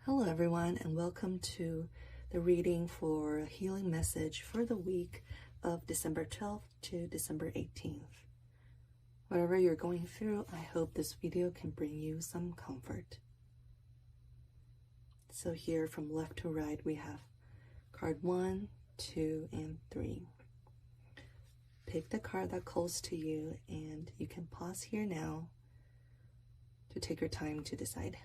Hello everyone, and welcome to the reading for a healing message for the week of December 12th to December 18th. Whatever you're going through, I hope this video can bring you some comfort. So here from left to right we have card 1, 2, and 3. Pick the card that calls to you, and you can pause here now to take your time to decide.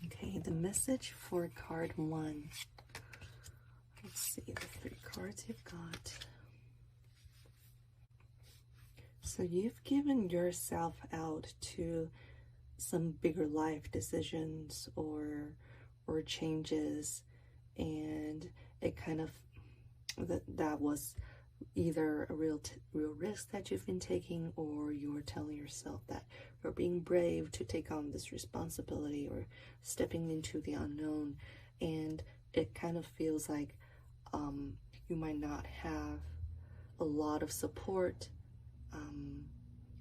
Okay, the message for card 1. Let's see the 3 cards you've got. So you've given yourself out to some bigger life decisions or changes, and it kind of that was either a real risk that you've been taking, or you're telling yourself that you're being brave to take on this responsibility or stepping into the unknown, and it kind of feels like you might not have a lot of support,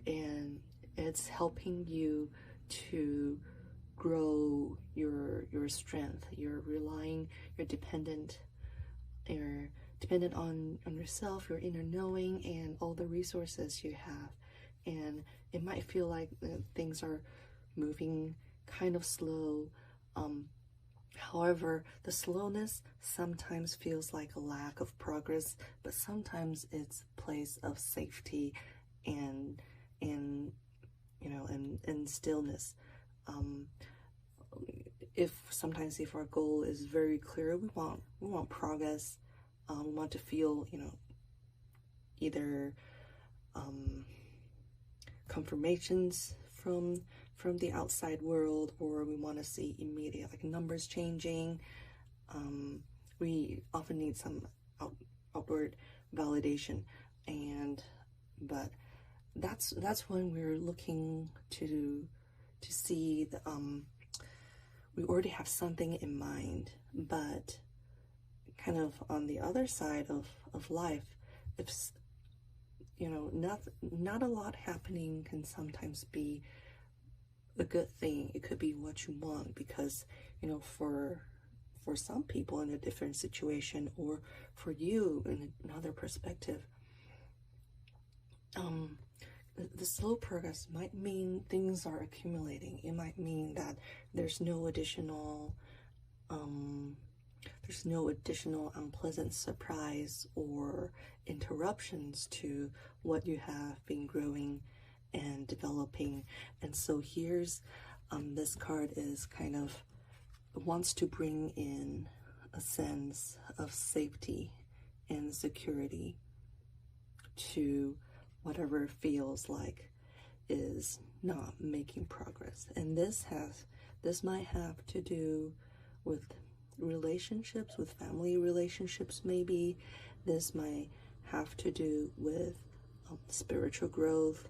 and it's helping you to grow your strength. You're dependent on yourself, your inner knowing, and all the resources you have. And it might feel like things are moving kind of slow. However, the slowness sometimes feels like a lack of progress, but sometimes it's a place of safety and stillness. If our goal is very clear, we want progress. We want to feel, either confirmations from the outside world, or we want to see immediate, like, numbers changing. We often need some outward validation, but that's when we're looking to see the we already have something in mind. But kind of on the other side of life, if not a lot happening can sometimes be a good thing. It could be what you want, because for some people in a different situation, or for you in another perspective, the slow progress might mean things are accumulating. It might mean that there's no additional unpleasant surprise or interruptions to what you have been growing and developing. And so here's this card is kind of wants to bring in a sense of safety and security to whatever feels like is not making progress. And this might have to do with relationships, with family relationships. Maybe this might have to do with spiritual growth,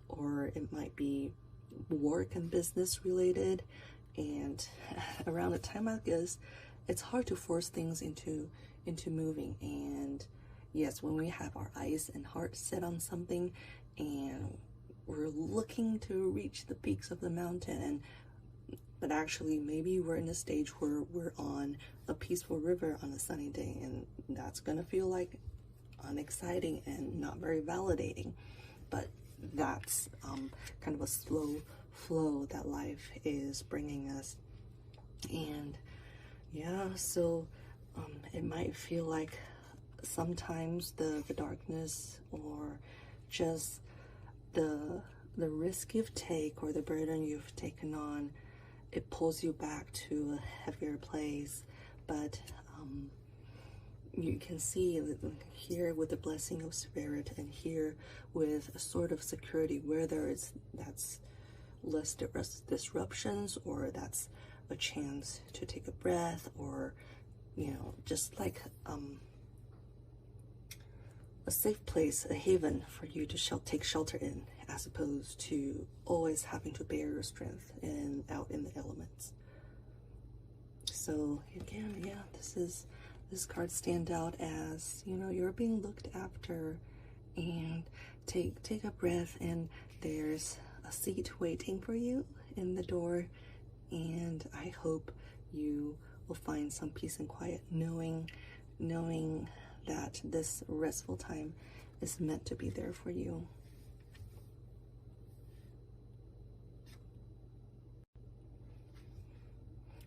or it might be work and business related. And around the time like this, it's hard to force things into moving. And yes, when we have our eyes and heart set on something, and we're looking to reach the peaks of the mountain, but actually maybe we're in a stage where we're on a peaceful river on a sunny day, and that's gonna feel like unexciting and not very validating. But that's kind of a slow flow that life is bringing us. And yeah, so it might feel like sometimes the darkness, or just the risk you take, or the burden you've taken on, it pulls you back to a heavier place. But you can see here with the blessing of spirit, and here with a sort of security, where that's less disruptions, or that's a chance to take a breath, or just like a safe place, a haven for you to take shelter in, as opposed to always having to bear your strength out in the elements. So again, yeah, this card stand out as, you're being looked after. And take a breath, and there's a seat waiting for you, in the door, and I hope you will find some peace and quiet knowing that this restful time is meant to be there for you.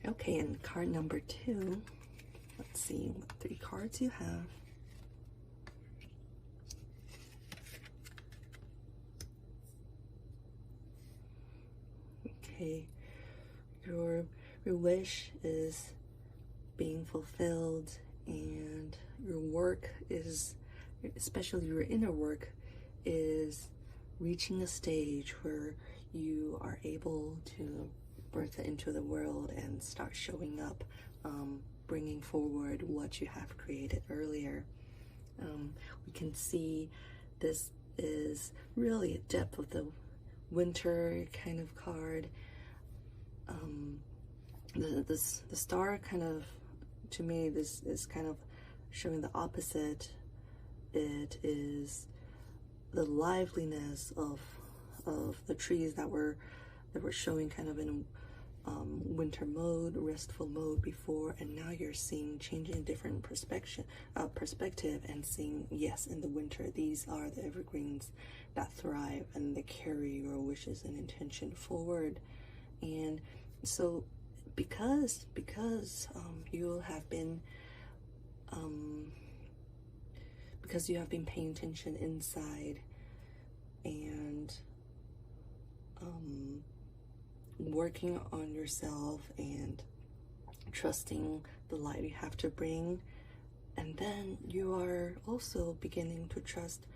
Okay, and card number 2. Let's see what 3 cards you have. Okay, your wish is being fulfilled, and your work is, especially your inner work, is reaching a stage where you are able to birth it into the world and start showing up, bringing forward what you have created earlier. We can see this is really a depth of the winter kind of card. The star kind of, to me, this is kind of showing the opposite. It is the liveliness of the trees that were showing kind of in winter mode, restful mode before, and now you're seeing changing different perspective and seeing, yes, in the winter these are the evergreens that thrive and they carry your wishes and intention forward. And so because you have been paying attention inside and working on yourself and trusting the light you have to bring, and then you are also beginning to trust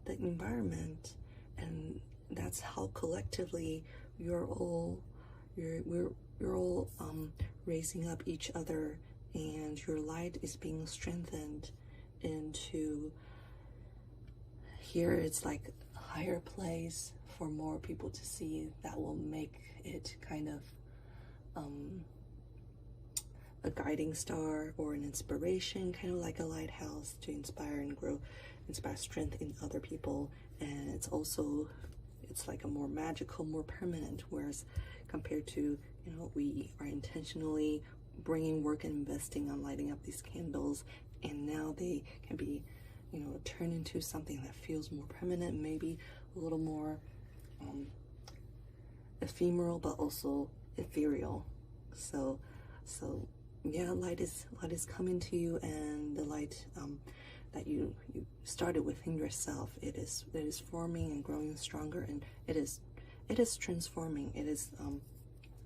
the environment, and that's how collectively we're all raising up each other, and your light is being strengthened into here. It's like a higher place for more people to see, that will make it kind of a guiding star or an inspiration, kind of like a lighthouse to inspire and inspire strength in other people. And it's also, it's like a more magical, more permanent, whereas compared to, we are intentionally bringing work and investing on lighting up these candles, and now they can be, turn into something that feels more permanent, maybe a little more ephemeral, but also ethereal. So yeah, light is coming to you, and the light that you started within yourself, it is forming and growing stronger, and it is transforming. It is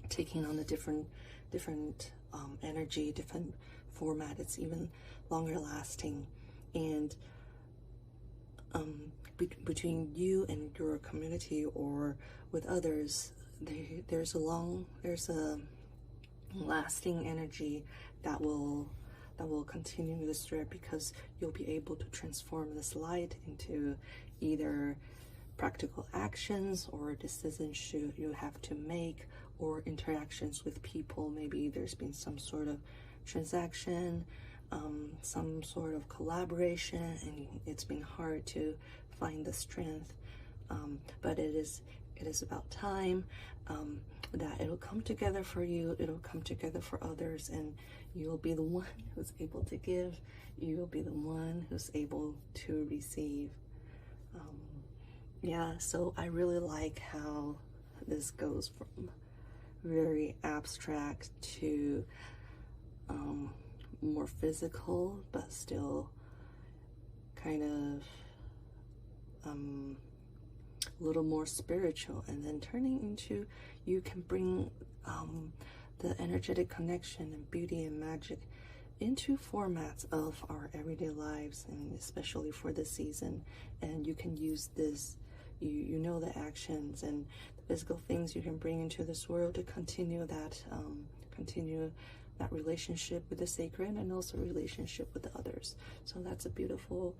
taking on a different energy, different format. It's even longer lasting, and between you and your community or with others, there's a lasting energy that will continue this thread, because you'll be able to transform this light into either practical actions or decisions you have to make, or interactions with people. Maybe there's been some sort of transaction, some sort of collaboration, and it's been hard to find the strength, but it is about time that it'll come together for you, it'll come together for others, and you'll be the one who's able to give, you'll be the one who's able to receive. Yeah, so I really like how this goes from very abstract to more physical, but still kind of a little more spiritual, and then turning into, you can bring the energetic connection and beauty and magic into formats of our everyday lives, and especially for this season. And you can use this, you know, the actions and the physical things you can bring into this world to continue that relationship with the sacred, and also relationship with the others. So that's a beautiful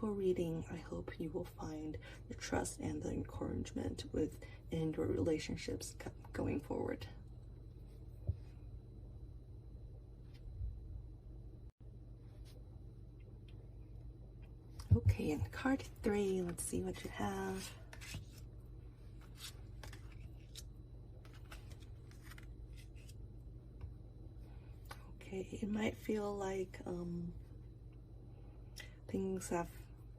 reading. I hope you will find the trust and the encouragement within your relationships going forward. Okay, and card 3, let's see what you have. Okay, it might feel like things have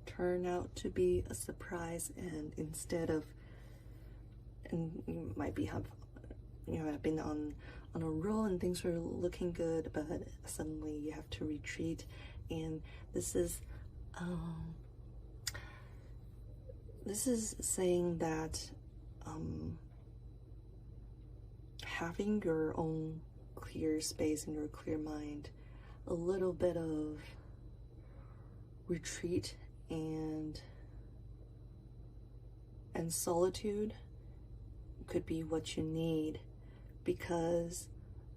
turned out to be a surprise, and instead of, and you might be have, I've been on a roll and things were looking good, but suddenly you have to retreat. And this is saying that having your own clear space and your clear mind, a little bit of retreat and solitude could be what you need, because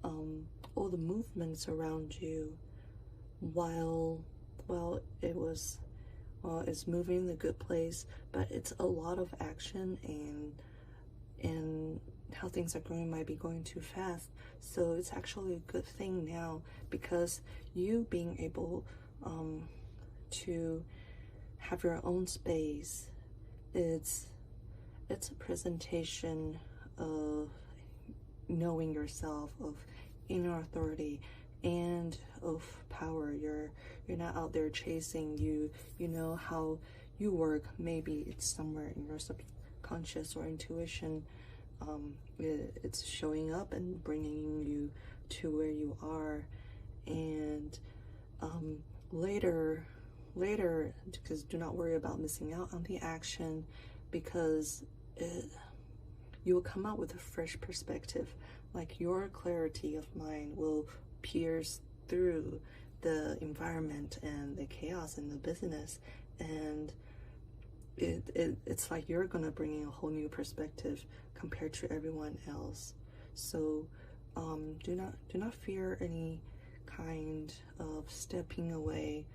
all the movements around you, while it's moving in a good place, but it's a lot of action, and how things are going might be going too fast. So it's actually a good thing now, because you being able to have your own space, it's a presentation of knowing yourself, of inner authority and of power. You're not out there chasing. You know how you work. Maybe it's somewhere in your subconscious or intuition. It's showing up and bringing you to where you are. And later, because do not worry about missing out on the action, because you will come out with a fresh perspective. Like, your clarity of mind will pierce through the environment and the chaos in the business, and it's like you're gonna bring in a whole new perspective compared to everyone else. So do not fear any kind of stepping away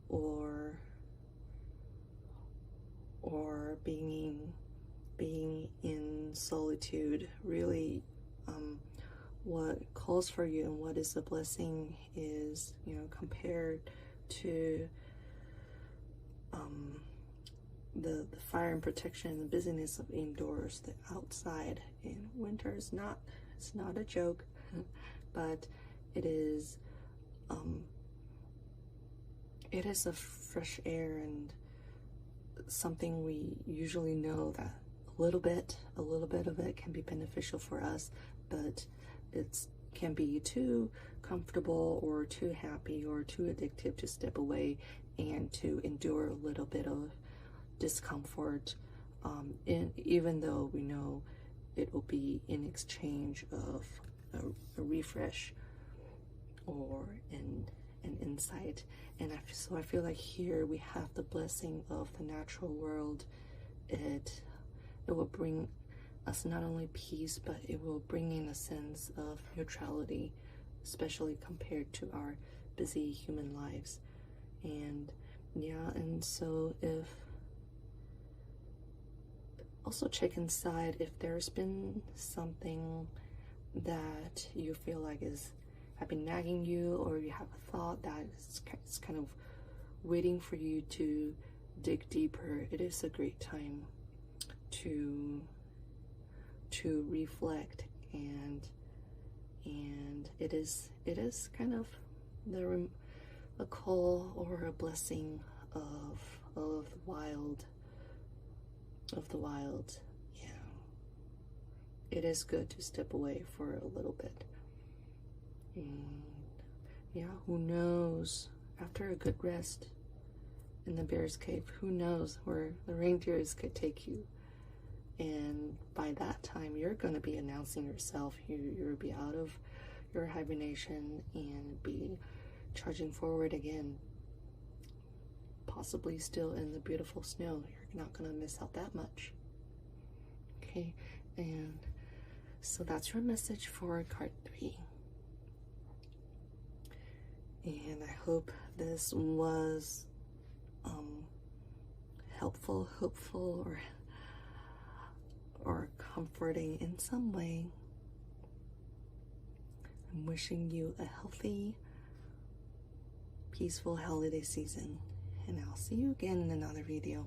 or being in solitude. Really, what calls for you and what is a blessing is, compared to the fire and protection and the busyness of indoors, the outside in winter is not, it's not a joke, but it is a fresh air, and something we usually know that a little bit of it can be beneficial for us, but it can be too comfortable or too happy or too addictive to step away and to endure a little bit of discomfort, even though we know it will be in exchange of a refresh or an insight. And so I feel like here we have the blessing of the natural world. It will bring us not only peace, but it will bring in a sense of neutrality, especially compared to our busy human lives. And so also check inside if there's been something that you feel like have been nagging you, or you have a thought that is kind of waiting for you to dig deeper. It is a great time to reflect, and it is kind of a call or a blessing of the wild. Yeah, it is good to step away for a little bit. And yeah, who knows, after a good rest in the bear's cave, who knows where the reindeers could take you. And by that time, you're going to be announcing yourself. You'll be out of your hibernation and be charging forward again, possibly still in the beautiful snow. You're not going to miss out that much. Okay, and so that's your message for card 3. And I hope this was helpful, hopeful, or comforting in some way. I'm wishing you a healthy, peaceful holiday season, and I'll see you again in another video.